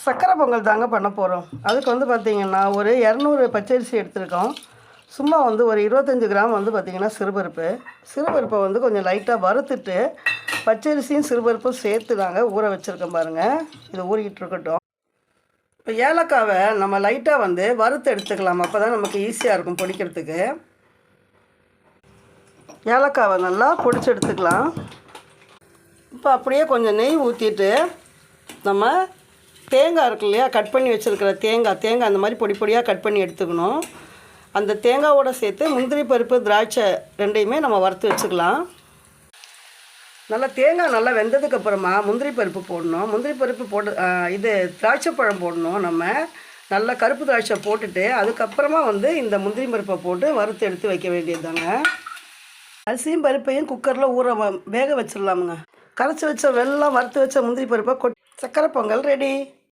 சக்கரை பொங்கல் தாங்க பண்ண போகிறோம். அதுக்கு வந்து பார்த்திங்கன்னா ஒரு 200 பச்சரிசி எடுத்துருக்கோம். சும்மா வந்து ஒரு 25 கிராம் வந்து பார்த்திங்கன்னா சிறுபருப்பை வந்து கொஞ்சம் லைட்டாக வறுத்துட்டு பச்சரிசியும் சிறுபருப்பும் சேர்த்து தாங்க ஊற வச்சுருக்கோம் பாருங்கள். இது ஊறிக்கிட்டு இருக்கட்டும். இப்போ ஏலக்காவை நம்ம லைட்டாக வந்து வறுத்து எடுத்துக்கலாம். அப்போ தான் நமக்கு ஈஸியாக இருக்கும் பொடிக்கிறதுக்கு. ஏலக்காவை நல்லா பொடிச்சு எடுத்துக்கலாம். இப்போ அப்படியே கொஞ்சம் நெய் ஊற்றிட்டு நம்ம தேங்காய் இருக்கு இல்லையா, கட் பண்ணி வச்சுருக்கிற தேங்காய் அந்த மாதிரி பொடி பொடியாக கட் பண்ணி எடுத்துக்கணும். அந்த தேங்காவோடு சேர்த்து முந்திரி பருப்பு திராட்சை ரெண்டையுமே நம்ம வறுத்து வச்சுக்கலாம். நல்லா தேங்காய் நல்லா வெந்ததுக்கப்புறமா முந்திரி பருப்பு போடணும். முந்திரி பருப்பு போட்டு திராட்சை பழம் போடணும். நம்ம நல்லா கருப்பு திராட்சை போட்டுட்டு அதுக்கப்புறமா வந்து இந்த முந்திரி பருப்பை போட்டு வறுத்து எடுத்து வைக்க வேண்டியது தாங்க. அரிசியும் பருப்பையும் குக்கரில் வேக வச்சிடலாமுங்க. கரைச்சி வச்ச வெல்லம் வறுத்து வச்ச முந்திரி பருப்பை சக்கரை பொங்கல் ரெடி.